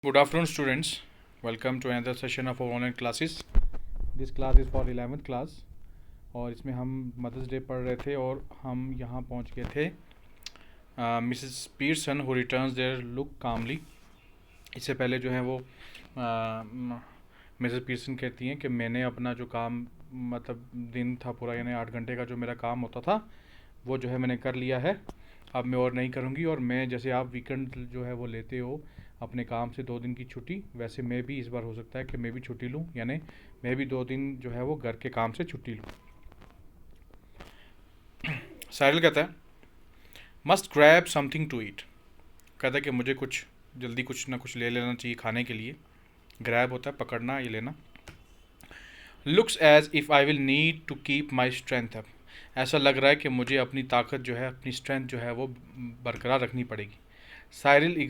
Good afternoon, students. Welcome to another session of our online classes. This class is for 11th class और इसमें हम mother's day पढ़ रहे थे और हम यहाँ पहुँच गए थे Mrs Pearson who returns there look calmly. इससे पहले जो है वो मिसेस पीयर्सन कहती हैं कि मैंने अपना जो काम मतलब दिन था पूरा यानी 8 घंटे का जो मेरा काम होता था वो जो है मैंने कर लिया है। अब मैं और नहीं करूँगी और मैं जैसे आप वीकेंड जो है वो लेते हो अपने काम से 2 दिन की छुट्टी, वैसे मैं भी इस बार हो सकता है कि मैं भी छुट्टी लूँ, यानी मैं भी 2 दिन जो है वो घर के काम से छुट्टी लूँ। साहिल कहता है must grab something to eat, कहता है कि मुझे कुछ जल्दी कुछ ना कुछ ले लेना चाहिए खाने के लिए। ग्रैब होता है पकड़ना, ये लेना। Looks as if I will need to keep my strength up, ऐसा लग रहा है कि मुझे अपनी ताकत जो है अपनी स्ट्रेंथ जो है वो बरकरार रखनी पड़ेगी। Cyril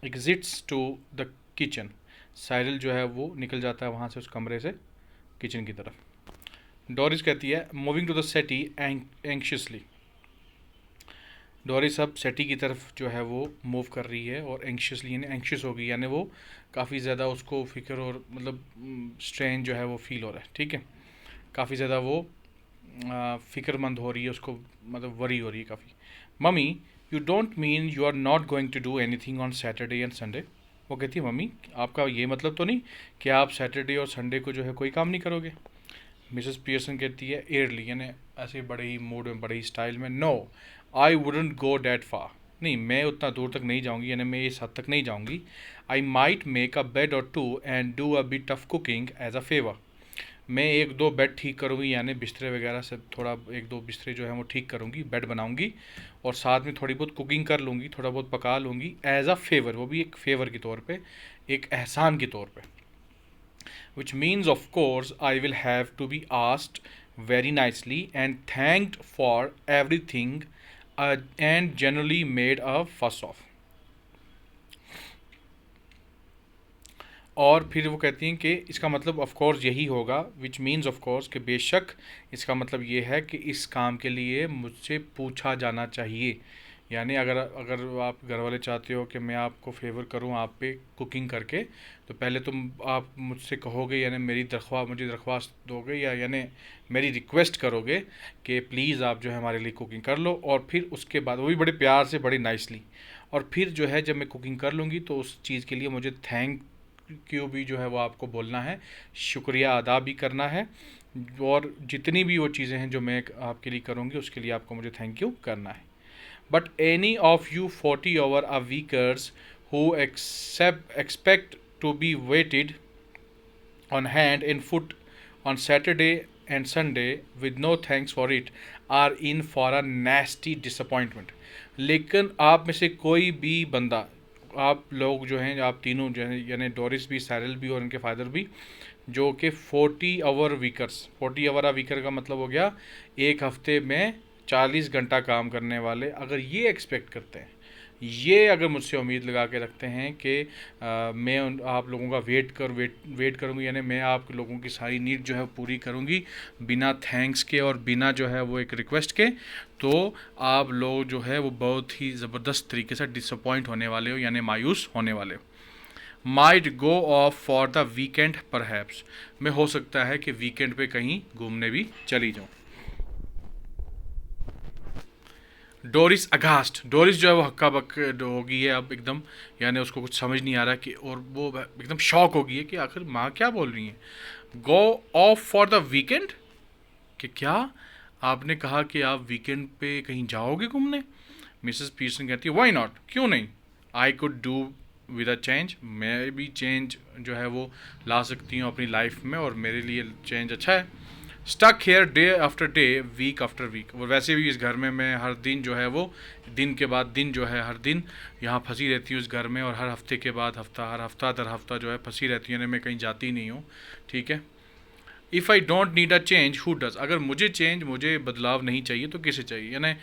exits to the kitchen, Cyril जो है वो निकल जाता है वहाँ से उस कमरे से किचन की तरफ। डोरिस कहती है मूविंग टू द सेटी एंक्शियसली, डोरिस अब सेटी की तरफ जो है वो मूव कर रही है और एंक्शियसली यानी एंक्शियस हो गई, यानी वो काफ़ी ज़्यादा उसको फिक्र और मतलब स्ट्रेन जो है वो फील हो रहा है। ठीक है, काफ़ी ज़्यादा वो फ़िक्रमंद हो रही है, उसको मतलब वरी हो रही है काफ़ी। Mummy you don't mean you are not going to do anything on Saturday and Sunday, वो कहती है मम्मी आपका ये मतलब तो नहीं कि आप सैटरडे और संडे को जो है कोई काम नहीं करोगे। मिसेस पियर्सन कहती है एयरली यानी ऐसे बड़े ही मूड में बड़े ही स्टाइल में, no I wouldn't go that far, नहीं मैं उतना दूर तक नहीं जाऊंगी, यानी मैं इस हद तक नहीं जाऊंगी। I might make a bed or two and do a bit of cooking as a favour, मैं 1-2 बेड ठीक करूँगी, यानी बिस्तरे वगैरह से थोड़ा 1-2 बिस्तरे जो हैं वो ठीक करूँगी, बेड बनाऊँगी और साथ में थोड़ी बहुत कुकिंग कर लूँगी, थोड़ा बहुत पका लूँगी एज अ फेवर, वो भी एक फेवर के तौर पे, एक एहसान के तौर पे। which means of course I will have to be asked very nicely and thanked for everything and generally made a fuss of। और फिर वो कहती हैं कि इसका मतलब ऑफ कोर्स यही होगा, विच मीन्स ऑफ कोर्स कि बेशक इसका मतलब ये है कि इस काम के लिए मुझसे पूछा जाना चाहिए, यानी अगर अगर आप घर वाले चाहते हो कि मैं आपको फेवर करूं आप पे कुकिंग करके, तो पहले तुम आप मुझसे कहोगे यानी मुझे दरख्वास्त दोगे या यानी मेरी रिक्वेस्ट करोगे कि प्लीज़ आप जो है हमारे लिए कुकिंग कर लो, और फिर उसके बाद वो भी बड़े प्यार से बड़ी नाइसली, और फिर जो है जब मैं कुकिंग कर लूँगी तो उस चीज़ के लिए मुझे थैंक क्यों भी जो है वो आपको बोलना है, शुक्रिया अदा भी करना है, और जितनी भी वो चीज़ें हैं जो मैं आपके लिए करूँगी उसके लिए आपको मुझे थैंक यू करना है। But any of you 40 over a weekers who expect to be waited on hand and foot on Saturday and Sunday with no thanks for it are in for a nasty disappointment। लेकिन आप में से कोई भी बंदा, आप लोग जो हैं आप तीनों जो हैं यानी डोरिस भी, साइरल भी और इनके फादर भी, जो कि 40 आवर वीकर का मतलब हो गया एक हफ्ते में 40 घंटा काम करने वाले, अगर ये एक्सपेक्ट करते हैं, ये अगर मुझसे उम्मीद लगा के रखते हैं कि मैं आप लोगों का वेट करूँगी, यानी मैं आप लोगों की सारी नीड जो है पूरी करूँगी बिना थैंक्स के और बिना जो है वो एक रिक्वेस्ट के, तो आप लोग जो है वो बहुत ही ज़बरदस्त तरीके से डिसअपॉइंट होने वाले हो, यानी मायूस होने वाले हो। Might go of for the weekend perhaps, मैं हो सकता है कि वीकेंड पे कहीं घूमने भी चली जाऊँ। डोरिस अगास्ट, डोरिस जो है वो हक्का बक हो गई है अब एकदम, यानी उसको कुछ समझ नहीं आ रहा कि, और वो एकदम शॉक हो गई है कि आखिर माँ क्या बोल रही है। गो ऑफ फॉर द वीकेंड, कि क्या आपने कहा कि आप वीकेंड पे कहीं जाओगे घूमने। मिसेस पीटरसन कहती है वाई नॉट, क्यों नहीं, I could do with a change, मैं भी चेंज जो है वो ला सकती हूँ अपनी लाइफ में और मेरे लिए चेंज अच्छा है। Stuck here day after day week after week, और वैसे भी इस घर में मैं हर दिन जो है वो दिन के बाद दिन जो है हर दिन यहाँ फंसी रहती हूँ इस घर में, और हर हफ्ते के बाद हफ्ता, हर हफ्ता दर हफ्ता जो है फंसी रहती हूँ, यानी मैं कहीं जाती नहीं हूँ। ठीक है, if I don't need a change who does, अगर मुझे बदलाव नहीं चाहिए तो किसे चाहिए, यानी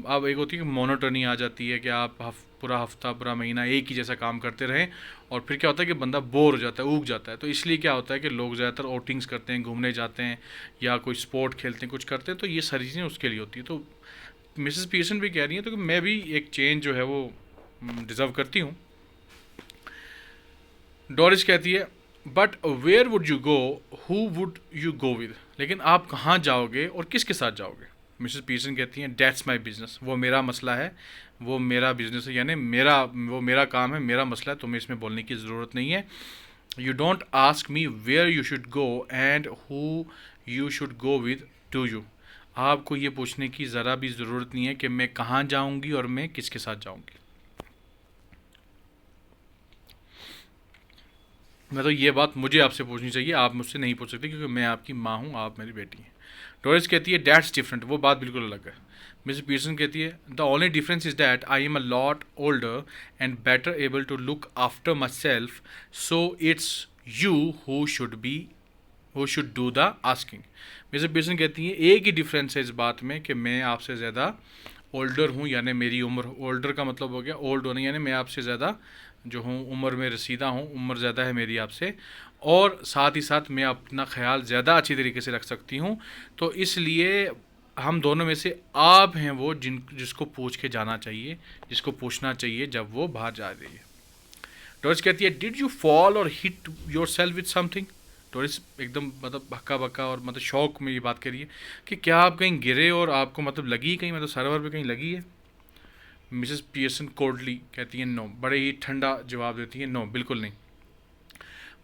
अब एक होती है कि मोनोटोनी आ जाती है कि आप पूरा हफ्ता पूरा महीना एक ही जैसा काम करते रहें, और फिर क्या होता है कि बंदा बोर हो जाता है, ऊब जाता है, तो इसलिए क्या होता है कि लोग ज़्यादातर आउटिंग्स करते हैं, घूमने जाते हैं या कोई स्पोर्ट खेलते हैं, कुछ करते हैं, तो ये सारी चीज़ें उसके लिए होती है। तो मिसेस पीटरसन भी कह रही हैं तो कि मैं भी एक चेंज जो है वो डिज़र्व करती हूँ। डोरिस कहती है but where would you go, who would you go with, लेकिन आप कहाँ जाओगे और किसके साथ जाओगे। मिसेस पीटरसन कहती हैं दैट्स माई बिजनेस, वो मेरा मसला है, वो मेरा बिजनेस है, यानी वो मेरा काम है, मेरा मसला है, तुम्हें इसमें बोलने की ज़रूरत नहीं है। You don't ask me where you should go and who you should go with to you, आपको ये पूछने की ज़रा भी ज़रूरत नहीं है कि मैं कहाँ जाऊँगी और मैं किसके साथ जाऊँगी। मैं तो ये बात मुझे आपसे पूछनी चाहिए, आप मुझसे नहीं पूछ सकते क्योंकि मैं आपकी माँ हूँ, आप मेरी बेटी हैं। डोरिस कहती है दैट्स डिफरेंट, वो बात बिल्कुल अलग है। मिसेस पीटरसन कहती है the only difference is that I am a lot older and better able to look after myself, so it's you who should do the asking. Mrs Peterson कहती है एक ही डिफरेंस है इस बात में कि मैं आपसे ज़्यादा ओल्डर हूँ, यानी मेरी उम्र, ओल्डर का मतलब हो गया ओल्ड होना, यानी मैं आपसे ज़्यादा जो हूँ उम्र में रसीदा हूँ, उम्र ज़्यादा है मेरी आपसे, और साथ ही साथ मैं अपना ख्याल ज़्यादा अच्छी तरीके से रख सकती हूँ। तो इसलिए हम दोनों में से आप हैं वो जिसको पूछ के जाना चाहिए, जिसको पूछना चाहिए जब वो बाहर जा रही है। डोरिस कहती है डिड यू फॉल और hit your self with something. Doris एकदम मतलब हक्का बक्का और मतलब शौक में ये बात करी है कि क्या आप कहीं गिरे और आपको मतलब लगी कहीं, मतलब सर्वर पे कहीं लगी है। मिसेस पियर्सन कोल्डली कहती हैं नो, बड़े ही ठंडा जवाब देती हैं नो बिल्कुल नहीं।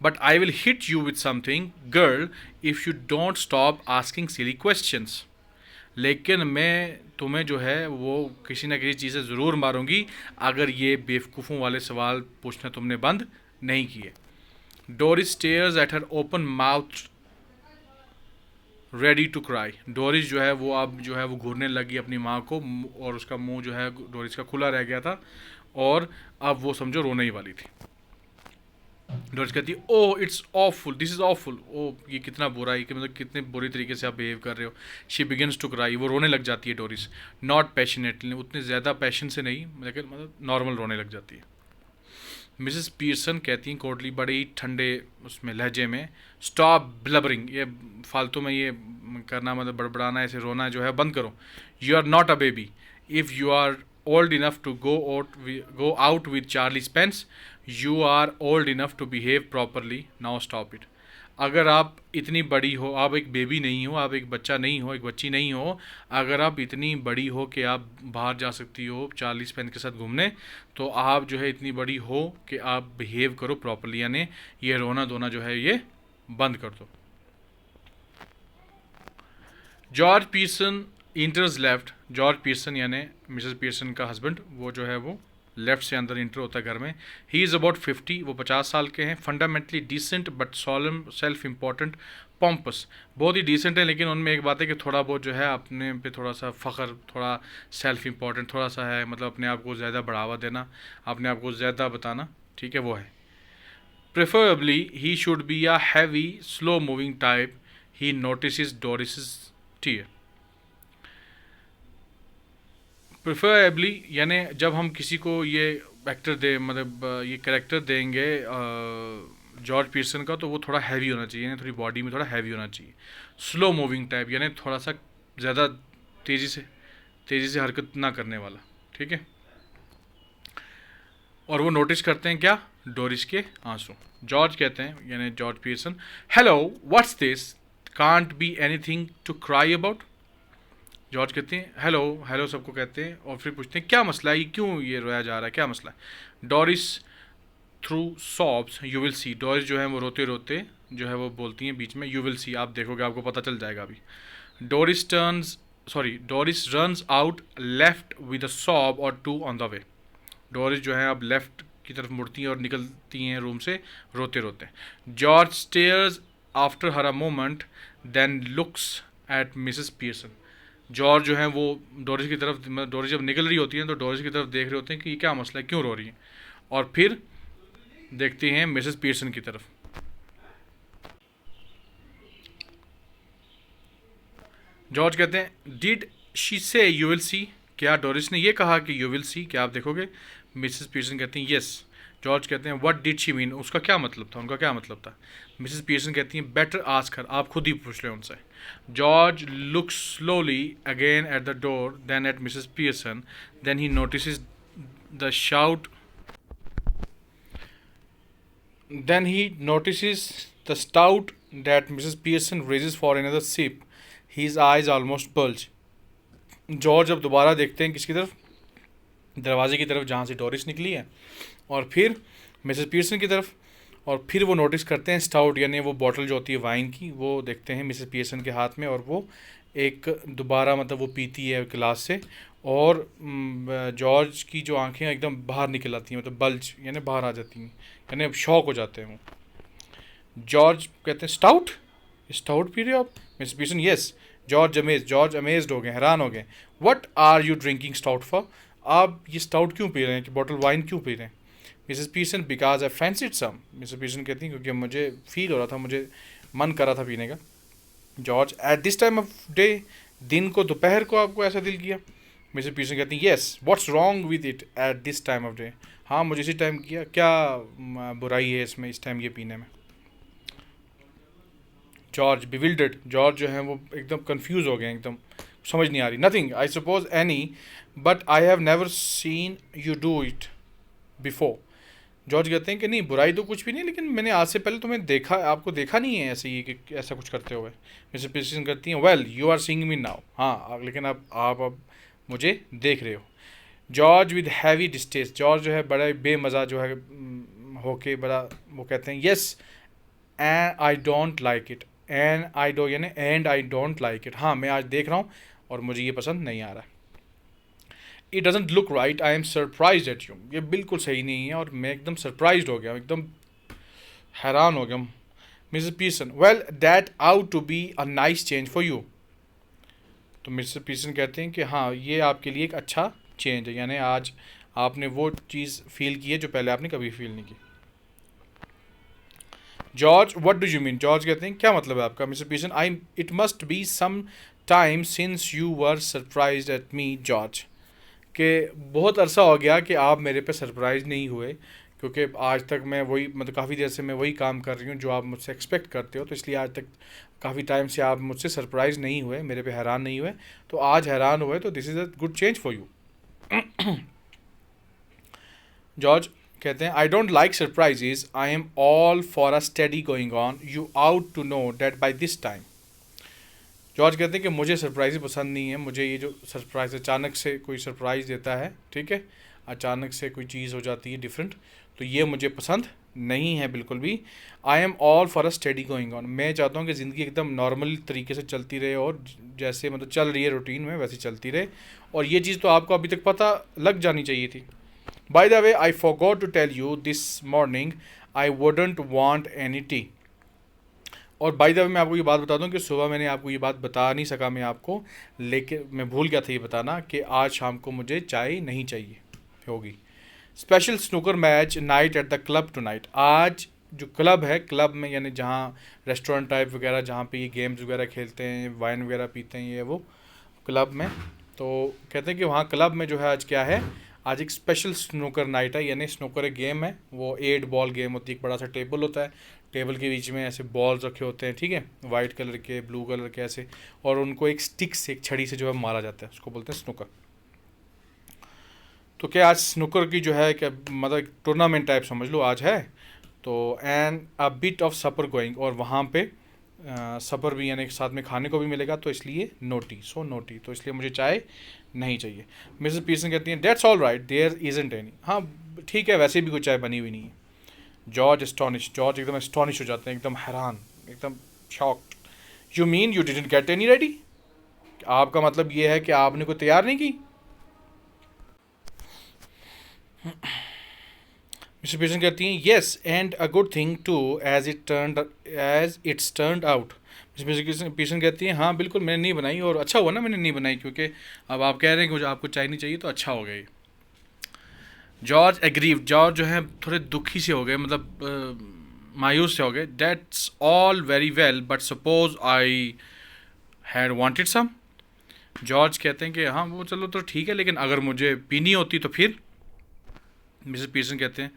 But I will hit you with something girl if you don't stop asking silly questions, लेकिन मैं तुम्हें जो है वो किसी ना किसी चीज़ से ज़रूर मारूंगी अगर ये बेवकूफ़ों वाले सवाल पूछना तुमने बंद नहीं किए। Doris stares at her open mouth ready to cry. Doris जो है वो अब जो है वो घूरने लगी अपनी माँ को, और उसका मुंह जो है डोरिस का खुला रह गया था और अब वो समझो रोने ही वाली थी। डोरिस कहती है oh it's awful, this is awful, ओ ये कितना बुरा है कि मतलब कितने बुरी तरीके से आप बिहेव कर रहे हो। शी बिगिनस टू क्राई, वो रोने लग जाती है डोरिस, नॉट पैशनेटली, उतने ज़्यादा पैशन से नहीं, लेकिन मतलब नॉर्मल रोने लग जाती है। मिसेस पीटरसन कहती हैं कोडली बड़े ही ठंडे उसमें लहजे में स्टॉप ब्लबरिंग, ये फालतू में ये करना मतलब बड़बड़ाना ऐसे रोना जो है बंद करो। You are not a baby, if you are old enough to go out with Charlie Spence, you are old enough to behave properly, now stop it. अगर आप इतनी बड़ी हो, आप एक बेबी नहीं हो, आप एक बच्चा नहीं हो, एक बच्ची नहीं हो, अगर आप इतनी बड़ी हो कि आप बाहर जा सकती हो चार्लीस पेन के साथ घूमने, तो आप जो है इतनी बड़ी हो कि आप बिहेव करो प्रॉपरली, यानी ये रोना धोना जो है ये बंद कर दो। George Peterson enters left, George Peterson यानी मिसेस पीटरसन का हस्बैंड, वो जो है वो लेफ्ट से अंदर इंटर होता है घर में। ही इज़ अबाउट 50, वो 50 साल के हैं। Fundamentally decent but solemn, self important, pompous, बहुत ही डिसेंट है, लेकिन उनमें एक बात है कि थोड़ा बहुत जो है अपने पे थोड़ा सा फ़ख्र, थोड़ा सेल्फ इम्पॉर्टेंट थोड़ा सा है, मतलब अपने आप को ज़्यादा बढ़ावा देना, अपने आप को ज़्यादा बताना, ठीक है वो है। Preferably he should be a heavy slow moving type, he notice Doris tear. Preferably यानी जब हम किसी को ये एक्टर दे मतलब ये कैरेक्टर देंगे जॉर्ज पीटरसन का, तो वो थोड़ा हैवी होना चाहिए, यानी थोड़ी बॉडी में थोड़ा हैवी होना चाहिए। स्लो मूविंग टाइप यानी थोड़ा सा ज़्यादा तेज़ी से हरकत ना करने वाला, ठीक है। और वो नोटिस करते हैं क्या, डोरिस के आंसू। जॉर्ज कहते हैं यानी George Peterson hello what's this, can't be anything to cry about. George कहते हैं हेलो, हेलो सबको कहते हैं और फिर पूछते हैं क्या मसला है, ये क्यों ये रोया जा रहा है, क्या मसला है। Doris through सॉब्स you will see, Doris जो है वो रोते रोते जो है वो बोलती हैं बीच में यू विल सी, आप देखोगे आपको पता चल जाएगा अभी। Doris runs out left with a sob और to on the way. Doris जो है अब लेफ्ट की तरफ मुड़ती हैं और निकलती हैं रूम से रोते रोते। George stares after her a moment then looks at Mrs Peterson. George जो है वो डोरिस की तरफ, डोरिस जब निकल रही होती है तो डोरिस की तरफ देख रहे होते हैं कि ये क्या मसला है, क्यों रो रही है, और फिर देखते हैं मिसेस पीटरसन की तरफ। जॉर्ज कहते हैं डिड शी से यू विल सी, क्या डोरिस ने ये कहा कि यू विल सी, क्या आप देखोगे। मिसेस पीटरसन कहती हैं येस। जॉर्ज कहते हैं व्हाट डिड शी मीन, उसका क्या मतलब था, उनका क्या मतलब था। मिसेस पीटरसन कहती हैं बेटर आस्क हर, आप खुद ही पूछ लें उनसे। George looks slowly again at the door then at Mrs Peterson, then he notice the shout Then he notices the stout that Mrs. Pearson raises for another sip. His eyes almost bulge. George अब दोबारा देखते हैं किसकी तरफ, दरवाजे की तरफ जहाँ से डोरिस निकली है, और फिर मिसेस पियर्सन की तरफ, और फिर वो नोटिस करते हैं स्टाउट यानी वो बॉटल जो होती है वाइन की, वो देखते हैं मिसेस पियर्सन के हाथ में, और वो एक दोबारा मतलब वो पीती है गिलास से, और जॉर्ज की जो आंखें एकदम बाहर निकल आती हैं, मतलब बल्ज यानी बाहर आ जाती हैं, यानी अब शॉक हो जाते हैं वो। जॉर्ज कहते हैं स्टाउट, स्टाउट पी रहे हो आप? Mrs Pearson yes. George amazed हो गए, हैरान हो गए। What are you drinking stout for? आप ये स्टाउट क्यों पी रहे हैं, कि बॉटल वाइन क्यों पी रहे हैं? Mrs Pearson because I fancied some. Mrs Pearson कहती हैं क्योंकि मुझे फील हो रहा था, मुझे मन कर रहा था पीने का। George at this time of day, दिन को दोपहर को आपको ऐसा दिल किया? मिसेस पीसन कहती हैं yes. What's wrong with it at this time of day? हाँ मुझे इसी टाइम किया, क्या बुराई है इसमें इस टाइम ये पीने में? जॉर्ज बिविल्डर्ड, जॉर्ज जो है वो एकदम कंफ्यूज हो गए, एकदम समझ नहीं आ रही। Nothing I suppose any, but I have never seen you do it before. George कहते हैं कि नहीं बुराई तो कुछ भी नहीं, लेकिन मैंने आज से पहले तुम्हें देखा, आपको देखा नहीं है ऐसे ही कि ऐसा कुछ करते हुए। मिसेस पियर्सन करती हैं well you are seeing me now, हाँ लेकिन अब मुझे देख रहे हो। George with heavy distaste, George जो है बड़ा बेमज़ा जो है होके बड़ा वो कहते हैं yes and I don't like it, and I don't like it, हाँ मैं आज देख रहा हूँ और मुझे ये पसंद नहीं आ रहा है। It doesn't look right, I am surprise eight you, ये बिल्कुल सही नहीं है और मैं एकदम सरप्राइज हो गया, एकदम हैरान हो गया। Mrs Pearson well that ought to be a nice change for you. तो मिसेस पीसन कहते हैं कि हाँ ये आपके लिए एक अच्छा चेंज है, यानी आज आपने वो चीज़ फील की है जो पहले आपने कभी फील नहीं की। George what do you mean? George कहते हैं क्या मतलब है आपका? Mrs Pearson I it must be some time since you were surprise at me George, कि बहुत अरसा हो गया कि आप मेरे पे सरप्राइज़ नहीं हुए, क्योंकि आज तक मैं वही मतलब काफ़ी देर से मैं वही काम कर रही हूँ जो आप मुझसे एक्सपेक्ट करते हो, तो इसलिए आज तक काफ़ी टाइम से आप मुझसे सरप्राइज़ नहीं हुए, मेरे पे हैरान नहीं हुए, तो आज हैरान हुए, तो this is a good change for you. George कहते हैं I don't like surprises, I am all for a study going on, you ought to know that by this time. George कहते हैं कि मुझे सरप्राइज़ पसंद नहीं है, मुझे ये जो सरप्राइज़ अचानक से कोई सरप्राइज़ देता है, ठीक है, अचानक से कोई चीज़ हो जाती है डिफरेंट, तो ये मुझे पसंद नहीं है बिल्कुल भी। आई am all for a study going on, मैं चाहता हूँ कि ज़िंदगी एकदम नॉर्मल तरीके से चलती रहे, और जैसे मतलब चल रही है रूटीन में वैसे चलती रहे, और ये चीज़ तो आपको अभी तक पता लग जानी चाहिए थी। By the way I forgot to tell you this morning I wouldn't want any tea. और बाय द वे मैं आपको ये बात बता दूं कि सुबह मैंने आपको ये बात बता नहीं सका मैं आपको, लेकिन मैं भूल गया था ये बताना कि आज शाम को मुझे चाय नहीं चाहिए होगी। Special snooker match night at the club tonight, आज जो क्लब है, क्लब में यानी जहाँ रेस्टोरेंट टाइप वगैरह जहाँ पे ये गेम्स वगैरह खेलते हैं, वाइन वगैरह पीते हैं, ये वो क्लब में, तो कहते हैं कि वहाँ क्लब में जो है आज क्या है, आज एक स्पेशल स्नूकर नाइट है, यानी स्नूकर एक गेम है, वो 8 बॉल गेम होती है, एक बड़ा सा टेबल होता है, टेबल के बीच में ऐसे बॉल्स रखे होते हैं, ठीक है, वाइट कलर के ब्लू कलर के ऐसे, और उनको एक स्टिक से एक छड़ी से जो है मारा जाता है, उसको बोलते हैं स्नूकर। तो क्या आज स्नूकर की जो है क्या मतलब टूर्नामेंट टाइप समझ लो आज है, तो and a bit of supper going, और वहाँ पे सपर भी यानी साथ में खाने को भी मिलेगा, तो इसलिए नोटी, सो नोटी, तो इसलिए मुझे चाय नहीं चाहिए। मिसेस पीसन कहती हैं that's all right there isn't any, हाँ ठीक है वैसे भी कोई चाय बनी हुई नहीं है। जॉर्ज एस्टॉनिश, जॉर्ज एकदम एस्टॉनिश हो जाते हैं, एकदम हैरान, एकदम shocked. You mean you didn't get any ready? आपका मतलब ये है कि आपने कोई तैयार नहीं की? मिस्टर पीसन कहती हैं yes and a good thing too as it's turned out. Mr Pearson कहती हैं हाँ बिल्कुल मैंने नहीं बनाई, और अच्छा हुआ ना मैंने नहीं बनाई, क्योंकि अब आप कह रहे हैं कि मुझे आपको चाय नहीं चाहिए, तो अच्छा हो गया। जॉर्ज एग्रीव, जॉर्ज जो है थोड़े दुखी से हो गए, मतलब मायूस से हो गए। That's all very well but suppose I had wanted some. George कहते हैं कि हाँ वो चलो तो ठीक है, लेकिन अगर मुझे पीनी होती तो फिर? मिसेस पीसन कहते हैं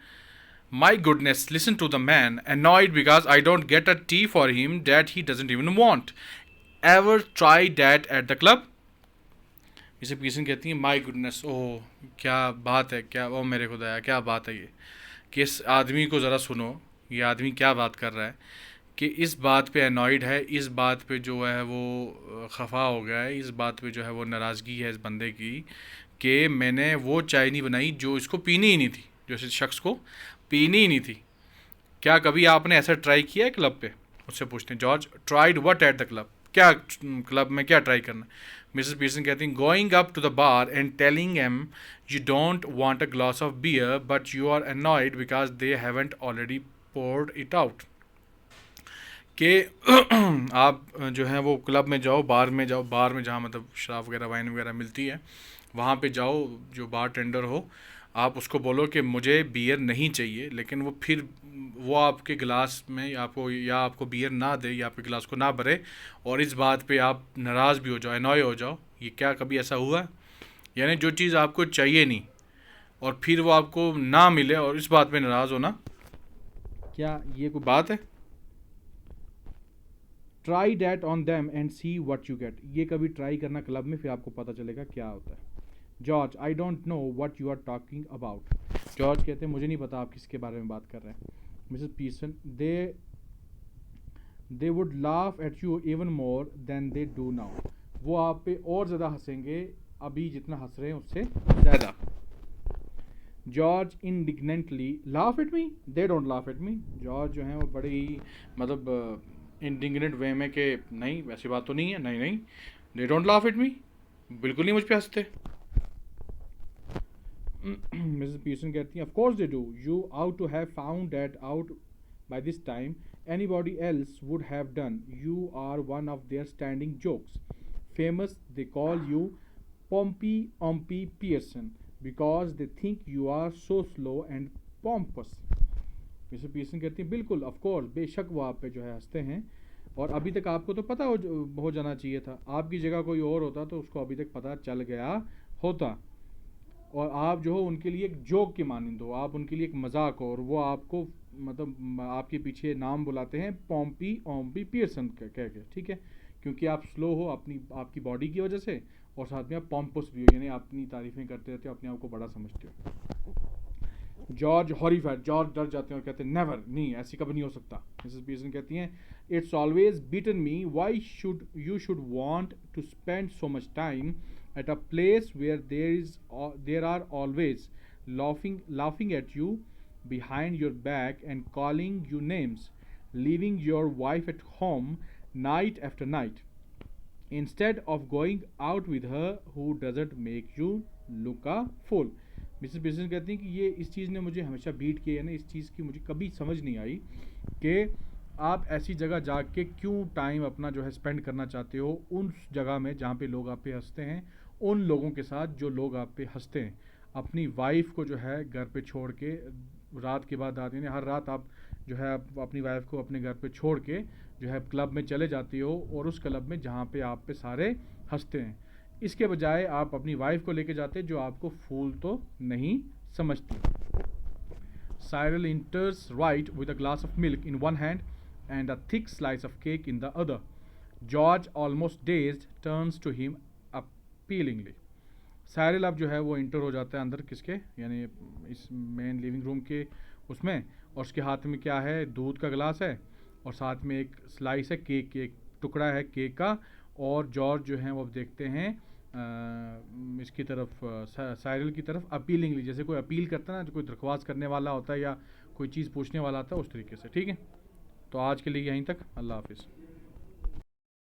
my goodness listen to the man annoyed because I don't get a tea for him that he doesn't even want. Ever try that at the club? Mrs Pearson कहती हैं माई गुडनेस, ओह क्या बात है, क्या ओ मेरे खुदाया क्या बात है ये, कि इस आदमी को ज़रा सुनो, ये आदमी क्या बात कर रहा है, कि इस बात पे एनॉयड है, इस बात पे जो है वो खफा हो गया है, इस बात पे जो है वो नाराज़गी है इस बंदे की, कि मैंने वो चाय नहीं बनाई जो इसको पीनी ही नहीं थी, जो इस शख्स को पीनी ही नहीं थी। क्या कभी आपने ऐसा ट्राई किया है क्लब पे? उससे पूछते हैं, George tried what eight the club, क्या क्लब में क्या ट्राई करना है? मिसेस पीटरसन कहती हैं, going up to the bar and telling M you don't want a glass of beer but you are annoyed because they haven't already poured it out. कि आप जो है वो क्लब में जाओ, बार में जाओ, बार में जहाँ मतलब शराब वगैरह वाइन वगैरह मिलती है, वहाँ पे जाओ, जो बार टेंडर हो आप उसको बोलो कि मुझे बियर नहीं चाहिए, लेकिन वो फिर वो आपके गिलास में या आपको बियर ना दे या आपके गिलास को ना भरे, और इस बात पे आप नाराज़ भी हो जाओ, एनॉय हो जाओ। ये क्या कभी ऐसा हुआ? यानी जो चीज़ आपको चाहिए नहीं और फिर वो आपको ना मिले और इस बात पे नाराज़ होना, क्या ये कोई बात है? Try that on them and see what you get. ये कभी ट्राई करना क्लब में, फिर आपको पता चलेगा क्या होता है। George, I don't know what you are talking about. George कहते हैं, मुझे नहीं पता आप किसके बारे में बात कर रहे हैं। Mrs Peterson, they would laugh at you even more than they do now. वो आप पे और ज़्यादा हंसेंगे अभी जितना हंस रहे हैं उससे ज़्यादा। George indignantly, laugh at me, they don't laugh at me. George जो है वो बड़े ही मतलब इंडिग्नेंट वे में कि नहीं वैसी बात तो नहीं है, नहीं नहीं, they don't laugh at me, बिल्कुल नहीं मुझ पे हंसते। मिसेस पीटरसन कहती हैं, of course they do, you ought to have found that out by this time, anybody else would have done, you are one of their standing jokes, famous, they call you Pompy Ompy Pearson because they think you are so slow and pompous. Mrs Peterson कहती हैं, बिल्कुल, of course, बेशक वो आप पे जो है हंसते हैं, और अभी तक आपको तो पता हो जाना चाहिए था, आपकी जगह कोई और होता तो उसको अभी तक पता चल गया होता, और आप जो हो उनके लिए एक जोक की मानंद हो, आप उनके लिए एक मजाक हो, और वो आपको मतलब आपके पीछे नाम बुलाते हैं पोम्पी ओम्पी पियर्सन कह के, ठीक है, क्योंकि आप स्लो हो आपकी बॉडी की वजह से, और साथ में आप पॉम्पस भी हो, यानी अपनी तारीफें करते रहते हो, अपने आप को बड़ा समझते हो। जॉर्ज हॉरिफाइड, जॉर्ज डर जाते हैं और कहते हैं, नेवर, नहीं, ऐसी कभी नहीं हो सकता। मिसेस पीटरसन कहती हैं, it's always beaten me, why should you should want to spend so much time at a place where there are always laughing at you behind your back and calling you names, leaving your wife at home night after night instead of going out with her who doesn't make you look a fool। Mrs business कहती हैं कि ये इस चीज़ ने मुझे हमेशा beat किया है ना, इस चीज़ की मुझे कभी समझ नहीं आई कि आप ऐसी जगह जाके क्यों टाइम अपना जो है स्पेंड करना चाहते हो, उन जगह में जहाँ पे लोग आप पे हंसते हैं, उन लोगों के साथ जो लोग आप पे हंसते हैं। अपनी वाइफ को जो है घर पे छोड़ के, रात के बाद यानी हर रात आप जो है अपनी वाइफ को अपने घर पे छोड़ के जो है क्लब में चले जाती हो, और उस क्लब में जहाँ पे आप पे सारे हंसते हैं, इसके बजाय आप अपनी वाइफ को लेके जाते जो आपको फूल तो नहीं समझती। Cyril enters right with a glass of milk in one hand and a thick slice of cake in the other. George, almost dazed, turns to him appealingly. Cyril अब जो है वो इंटर हो जाता है अंदर किसके, यानी इस मेन लिविंग रूम के उसमें, और उसके हाथ में क्या है, दूध का गिलास है, और साथ में एक स्लाइस है केक, एक टुकड़ा है केक का, और जॉर्ज जो है वो अब देखते हैं इसकी तरफ, साइरल की तरफ अपीलिंगली, जैसे कोई अपील करता है ना, जो कोई दरख्वास्त करने वाला होता है या कोई चीज़ पूछने वाला होता है, उस तरीके से, ठीक है। तो आज के लिए यहीं तक, अल्लाह हाफिज़।